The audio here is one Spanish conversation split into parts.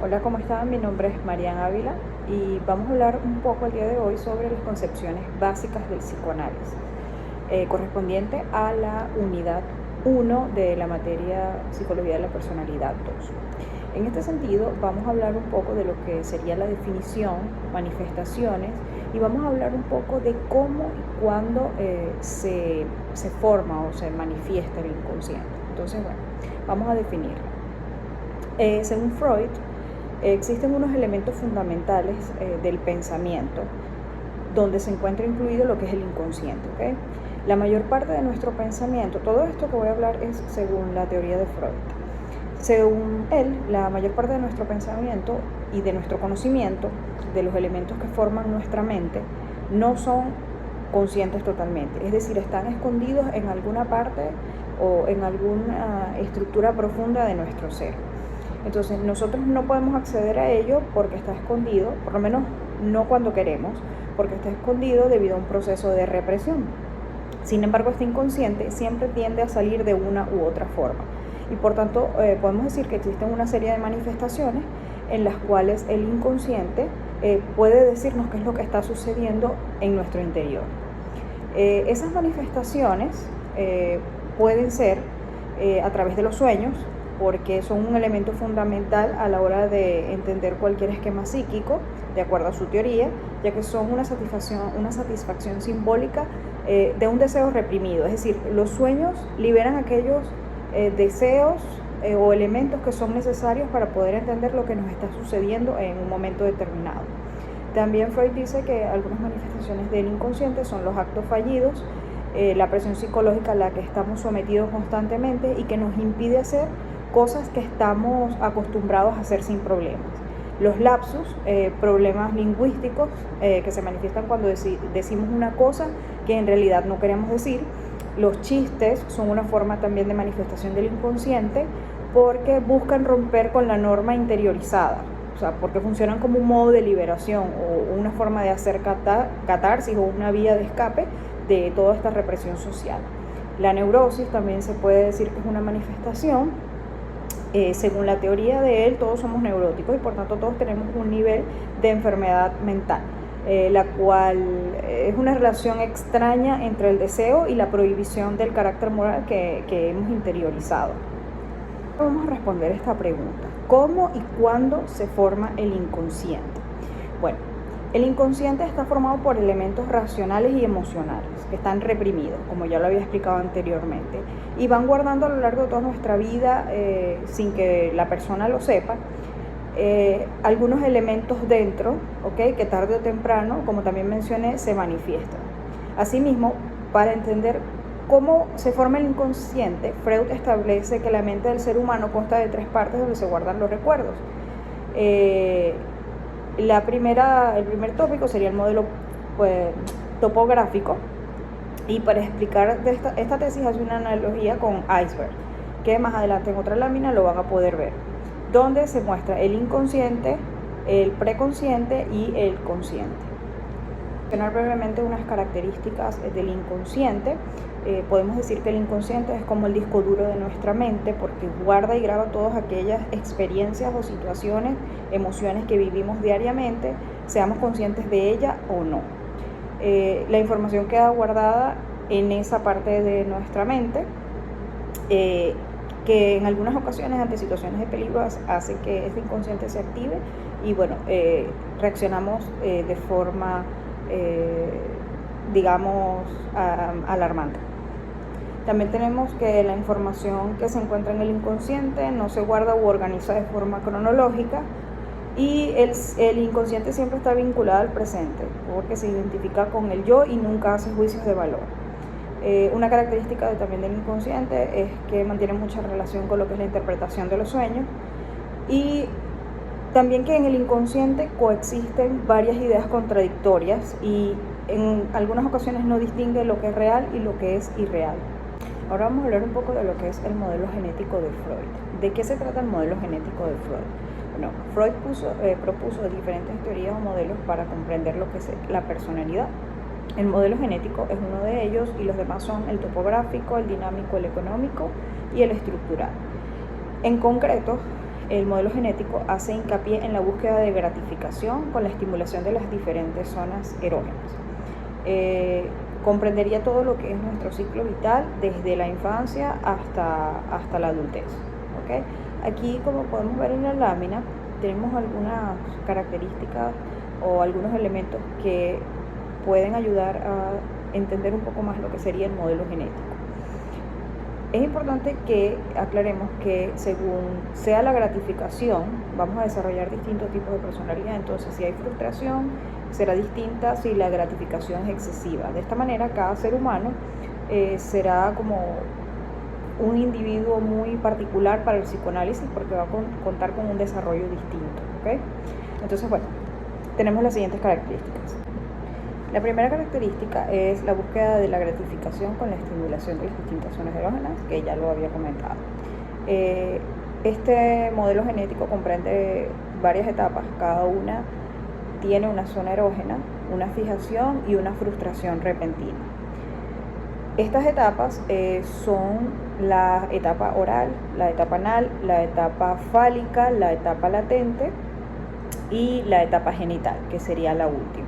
Hola, ¿cómo están? Mi nombre es Marian Ávila y vamos a hablar un poco el día de hoy sobre las concepciones básicas del psicoanálisis, correspondiente a la unidad 1 de la materia Psicología de la Personalidad 2. En este sentido, vamos a hablar un poco de lo que sería la definición, manifestaciones, y vamos a hablar un poco de cómo y cuándo se forma o se manifiesta el inconsciente. Entonces, bueno, vamos a definirlo. Según Freud, existen unos elementos fundamentales del pensamiento donde se encuentra incluido lo que es el inconsciente, ¿okay? La mayor parte de nuestro pensamiento, todo esto que voy a hablar es según la teoría de Freud. Según él, la mayor parte de nuestro pensamiento y de nuestro conocimiento de los elementos que forman nuestra mente no son conscientes totalmente, es decir, están escondidos en alguna parte o en alguna estructura profunda de nuestro ser. Entonces nosotros no podemos acceder a ello porque está escondido, por lo menos no cuando queremos, porque está escondido debido a un proceso de represión. Sin embargo, este inconsciente siempre tiende a salir de una u otra forma. Y por tanto, podemos decir que existen una serie de manifestaciones en las cuales el inconsciente puede decirnos qué es lo que está sucediendo en nuestro interior. Esas manifestaciones pueden ser a través de los sueños, porque son un elemento fundamental a la hora de entender cualquier esquema psíquico, de acuerdo a su teoría, ya que son una satisfacción simbólica de un deseo reprimido. Es decir, los sueños liberan aquellos deseos o elementos que son necesarios para poder entender lo que nos está sucediendo en un momento determinado. También Freud dice que algunas manifestaciones del inconsciente son los actos fallidos, la presión psicológica a la que estamos sometidos constantemente y que nos impide hacer cosas que estamos acostumbrados a hacer sin problemas. Los lapsus, problemas lingüísticos que se manifiestan cuando decimos una cosa que en realidad no queremos decir. Los chistes son una forma también de manifestación del inconsciente porque buscan romper con la norma interiorizada, o sea, porque funcionan como un modo de liberación o una forma de hacer catarsis o una vía de escape de toda esta represión social. La neurosis también se puede decir que es una manifestación. Según la teoría de él, todos somos neuróticos y por tanto todos tenemos un nivel de enfermedad mental, la cual es una relación extraña entre el deseo y la prohibición del carácter moral que hemos interiorizado. Vamos a responder esta pregunta: ¿cómo y cuándo se forma el inconsciente? Bueno, el inconsciente está formado por elementos racionales y emocionales que están reprimidos, como ya lo había explicado anteriormente, y van guardando a lo largo de toda nuestra vida, sin que la persona lo sepa, algunos elementos dentro, ¿okay? Que tarde o temprano, como también mencioné, se manifiestan. Asimismo, para entender cómo se forma el inconsciente, Freud establece que la mente del ser humano consta de 3 partes donde se guardan los recuerdos. El primer tópico sería el modelo topográfico, y para explicar esta tesis hace una analogía con iceberg, que más adelante en otra lámina lo van a poder ver, donde se muestra el inconsciente, el preconsciente y el consciente. Mencionar brevemente unas características del inconsciente. Podemos decir que el inconsciente es como el disco duro de nuestra mente porque guarda y graba todas aquellas experiencias o situaciones, emociones que vivimos diariamente, seamos conscientes de ella o no. La información queda guardada en esa parte de nuestra mente, que en algunas ocasiones ante situaciones de peligro hace que este inconsciente se active y bueno, reaccionamos de forma digamos alarmante. También tenemos que la información que se encuentra en el inconsciente no se guarda u organiza de forma cronológica, y el inconsciente siempre está vinculado al presente porque se identifica con el yo y nunca hace juicios de valor. Una característica también del inconsciente es que mantiene mucha relación con lo que es la interpretación de los sueños, y también que en el inconsciente coexisten varias ideas contradictorias y en algunas ocasiones no distingue lo que es real y lo que es irreal. Ahora vamos a hablar un poco de lo que es el modelo genético de Freud. ¿De qué se trata el modelo genético de Freud? Bueno, Freud propuso diferentes teorías o modelos para comprender lo que es la personalidad. El modelo genético es uno de ellos y los demás son el topográfico, el dinámico, el económico y el estructural. En concreto, el modelo genético hace hincapié en la búsqueda de gratificación con la estimulación de las diferentes zonas erógenas. Comprendería todo lo que es nuestro ciclo vital desde la infancia hasta la adultez. ¿Okay? Aquí, como podemos ver en la lámina, tenemos algunas características o algunos elementos que pueden ayudar a entender un poco más lo que sería el modelo genético. Es importante que aclaremos que según sea la gratificación, vamos a desarrollar distintos tipos de personalidad. Entonces, si hay frustración, será distinta si la gratificación es excesiva. De esta manera, cada ser humano será como un individuo muy particular para el psicoanálisis porque va a contar con un desarrollo distinto. ¿Okay? Entonces, bueno, tenemos las siguientes características. La primera característica es la búsqueda de la gratificación con la estimulación de las distintas zonas erógenas, que ya lo había comentado. Este modelo genético comprende varias etapas, cada una tiene una zona erógena, una fijación y una frustración repentina. Estas etapas son la etapa oral, la etapa anal, la etapa fálica, la etapa latente y la etapa genital, que sería la última.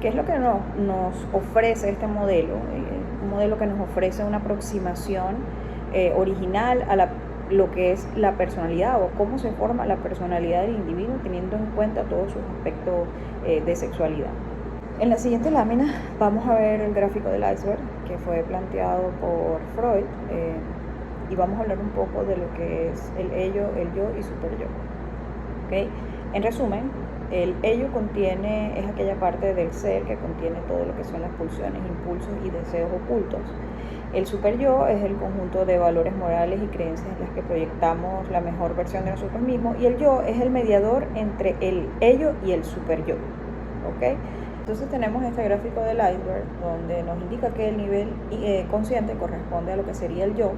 ¿Qué es lo que nos ofrece este modelo? Un modelo que nos ofrece una aproximación original a lo que es la personalidad o cómo se forma la personalidad del individuo teniendo en cuenta todos sus aspectos de sexualidad. En la siguiente lámina vamos a ver el gráfico del iceberg que fue planteado por Freud y vamos a hablar un poco de lo que es el ello, el yo y superyo. ¿Okay? En resumen, el ello es aquella parte del ser que contiene todo lo que son las pulsiones, impulsos y deseos ocultos. El superyo es el conjunto de valores morales y creencias en las que proyectamos la mejor versión de nosotros mismos, y el yo es el mediador entre el ello y el superyo. ¿Okay? Entonces tenemos este gráfico del iceberg donde nos indica que el nivel consciente corresponde a lo que sería el yo,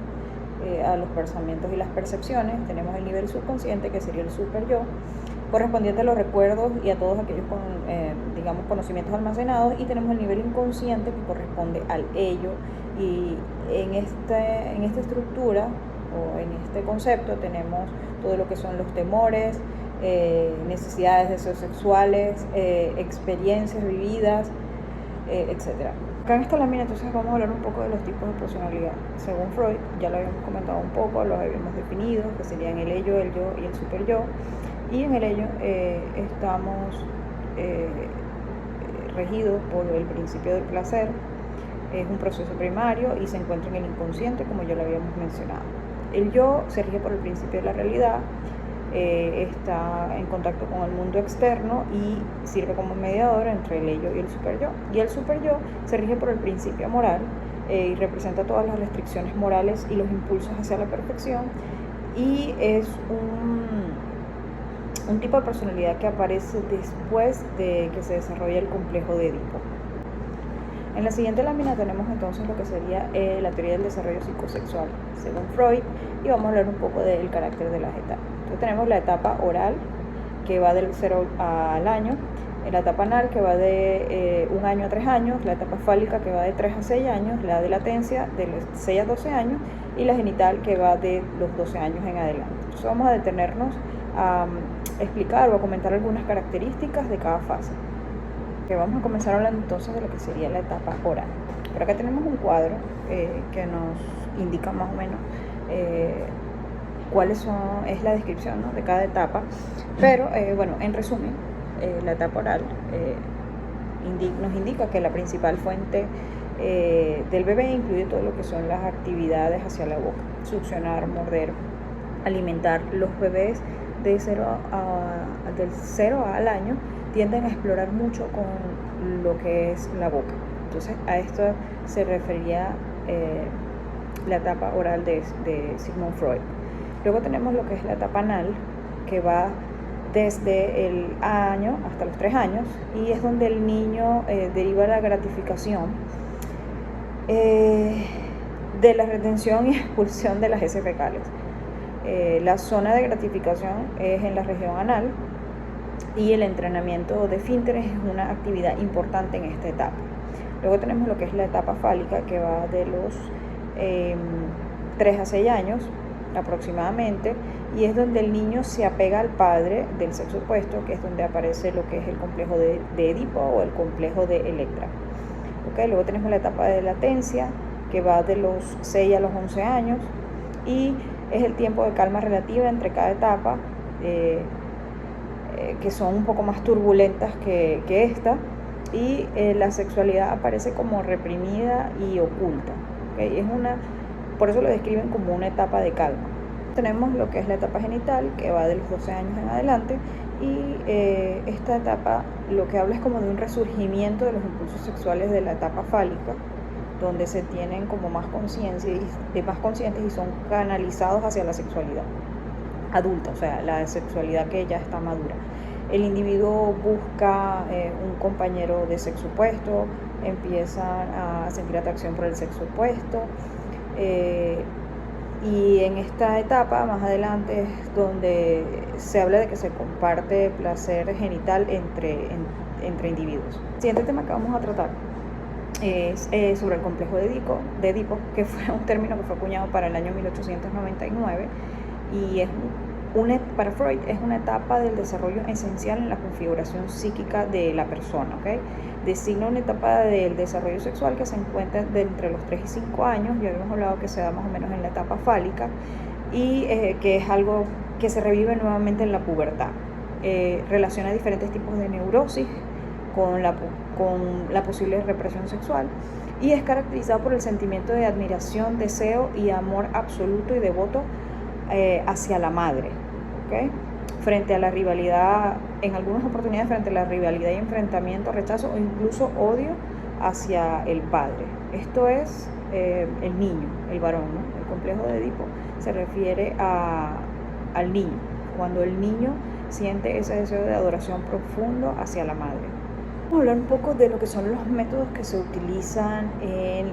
a los pensamientos y las percepciones. Tenemos el nivel subconsciente, que sería el superyo, correspondiente a los recuerdos y a todos aquellos conocimientos almacenados, y tenemos el nivel inconsciente, que corresponde al ello. Y en esta estructura o en este concepto tenemos todo lo que son los temores, necesidades, deseos sexuales, experiencias vividas, etc. Acá en esta lámina entonces vamos a hablar un poco de los tipos de personalidad. Según Freud, ya lo habíamos comentado un poco, los habíamos definido, que serían el ello, el yo y el superyo. Y en el ello estamos regidos por el principio del placer. Es un proceso primario y se encuentra en el inconsciente, como ya lo habíamos mencionado. El yo se rige por el principio de la realidad, está en contacto con el mundo externo y sirve como mediador entre el ello y el superyo. Y el superyo se rige por el principio moral y representa todas las restricciones morales y los impulsos hacia la perfección, y es un tipo de personalidad que aparece después de que se desarrolla el complejo de Edipo. En la siguiente lámina tenemos entonces lo que sería la teoría del desarrollo psicosexual según Freud, y vamos a hablar un poco del carácter de las etapas. Entonces tenemos la etapa oral, que va del 0 al año, la etapa anal, que va de 1 año a 3 años, la etapa fálica, que va de 3 a 6 años, la de latencia de los 6 a 12 años, y la genital, que va de los 12 años en adelante. Entonces vamos a detenernos a explicar o a comentar algunas características de cada fase. Que vamos a comenzar hablando entonces de lo que sería la etapa oral. Por acá tenemos un cuadro que nos indica más o menos es la descripción, ¿no?, de cada etapa, pero en resumen, la etapa oral nos indica que la principal fuente del bebé incluye todo lo que son las actividades hacia la boca: succionar, morder, alimentar. Los bebés del 0 al año tienden a explorar mucho con lo que es la boca. Entonces a esto se refería la etapa oral de Sigmund Freud. Luego tenemos lo que es la etapa anal, que va desde el año hasta los 3 años, y es donde el niño deriva la gratificación de la retención y expulsión de las heces fecales. La zona de gratificación es en la región anal, y el entrenamiento de esfínteres es una actividad importante en esta etapa. Luego tenemos lo que es la etapa fálica, que va de los 3 a 6 años, aproximadamente, y es donde el niño se apega al padre del sexo opuesto, que es donde aparece lo que es el complejo de Edipo o el complejo de Electra. ¿Okay? Luego tenemos la etapa de latencia, que va de los 6 a los 11 años, y es el tiempo de calma relativa entre cada etapa, que son un poco más turbulentas que esta, y la sexualidad aparece como reprimida y oculta. ¿Okay? Por eso lo describen como una etapa de calma. Tenemos lo que es la etapa genital, que va de los 12 años en adelante, y esta etapa lo que habla es como de un resurgimiento de los impulsos sexuales de la etapa fálica, donde se tienen como más conciencia y más conscientes y son canalizados hacia la sexualidad adulta, o sea, la sexualidad que ya está madura. El individuo busca un compañero de sexo opuesto, empiezan a sentir atracción por el sexo opuesto, y en esta etapa más adelante es donde se habla de que se comparte placer genital entre individuos. El siguiente tema que vamos a tratar es sobre el complejo de Edipo, que fue un término que fue acuñado para el año 1899, y para Freud es una etapa del desarrollo esencial en la configuración psíquica de la persona, ¿okay? Designa una etapa del desarrollo sexual que se encuentra entre los 3 y 5 años, ya habíamos hablado que se da más o menos en la etapa fálica, y que es algo que se revive nuevamente en la pubertad. Relaciona diferentes tipos de neurosis con la posible represión sexual, y es caracterizado por el sentimiento de admiración, deseo y amor absoluto y devoto hacia la madre, ¿okay? Frente a la rivalidad, en algunas oportunidades frente a la rivalidad y enfrentamiento, rechazo o incluso odio hacia el padre. Esto es el niño, el varón, ¿no? El complejo de Edipo se refiere al niño, cuando el niño siente ese deseo de adoración profundo hacia la madre. Vamos a hablar un poco de lo que son los métodos que se utilizan en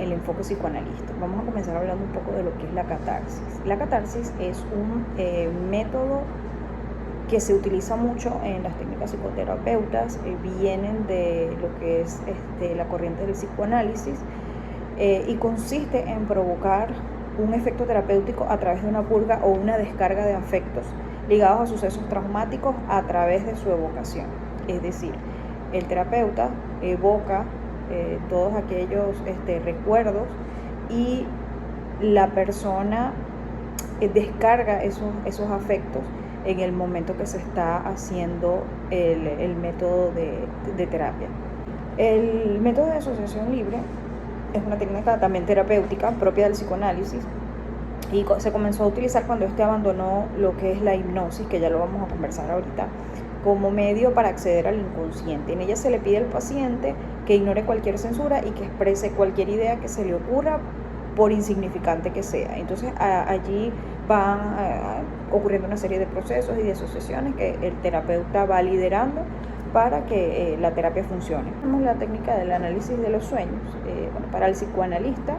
el enfoque psicoanalista. Vamos a comenzar hablando un poco de lo que es la catarsis. La catarsis es un método que se utiliza mucho en las técnicas psicoterapeutas, vienen de lo que es la corriente del psicoanálisis, y consiste en provocar un efecto terapéutico a través de una purga o una descarga de afectos ligados a sucesos traumáticos a través de su evocación. Es decir, el terapeuta evoca todos aquellos recuerdos, y la persona descarga esos afectos en el momento que se está haciendo el método de terapia. El método de asociación libre es una técnica también terapéutica propia del psicoanálisis, y se comenzó a utilizar cuando abandonó lo que es la hipnosis, que ya lo vamos a conversar ahorita, como medio para acceder al inconsciente. En ella se le pide al paciente que ignore cualquier censura y que exprese cualquier idea que se le ocurra, por insignificante que sea. Entonces allí van ocurriendo una serie de procesos y de asociaciones que el terapeuta va liderando para que la terapia funcione. Tenemos la técnica del análisis de los sueños. Para el psicoanalista,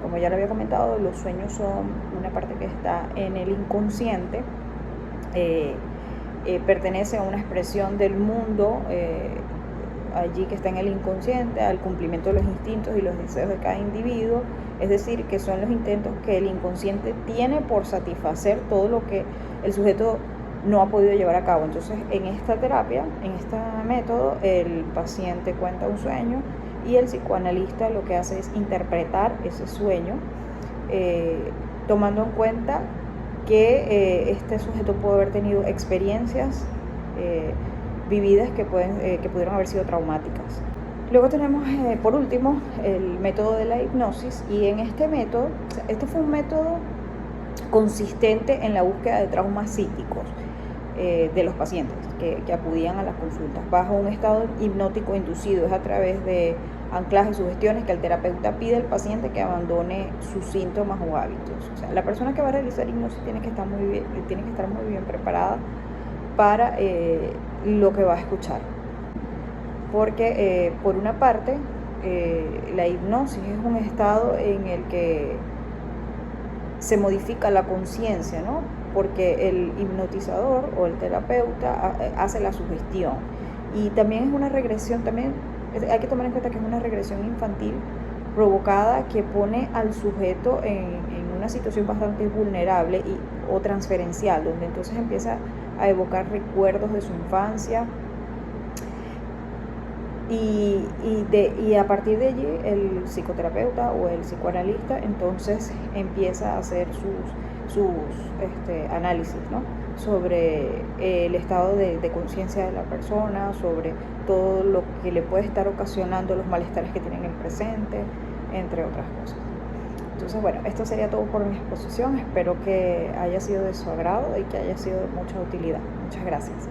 como ya lo había comentado, los sueños son una parte que está en el inconsciente, pertenece a una expresión del mundo allí que está en el inconsciente, al cumplimiento de los instintos y los deseos de cada individuo, es decir, que son los intentos que el inconsciente tiene por satisfacer todo lo que el sujeto no ha podido llevar a cabo. Entonces, en esta terapia, en este método, el paciente cuenta un sueño y el psicoanalista lo que hace es interpretar ese sueño, tomando en cuenta que este sujeto puede haber tenido experiencias vividas que pudieron haber sido traumáticas. Luego tenemos, por último, el método de la hipnosis, y en este método, este fue un método consistente en la búsqueda de traumas psíquicos de los pacientes que acudían a las consultas bajo un estado hipnótico inducido. Es a través de anclajes, sugestiones, que el terapeuta pide al paciente que abandone sus síntomas o hábitos. O sea, la persona que va a realizar hipnosis tiene que estar muy bien preparada para lo que va a escuchar, porque por una parte la hipnosis es un estado en el que se modifica la conciencia, ¿no? Porque el hipnotizador o el terapeuta hace la sugestión, y también es una regresión, también hay que tomar en cuenta que es una regresión infantil provocada, que pone al sujeto en una situación bastante vulnerable o transferencial, donde entonces empieza a evocar recuerdos de su infancia y a partir de allí el psicoterapeuta o el psicoanalista entonces empieza a hacer sus análisis, ¿no? Sobre el estado de conciencia de la persona, sobre todo lo que le puede estar ocasionando los malestares que tiene en el presente, entre otras cosas. Entonces, bueno, esto sería todo por mi exposición. Espero que haya sido de su agrado y que haya sido de mucha utilidad. Muchas gracias.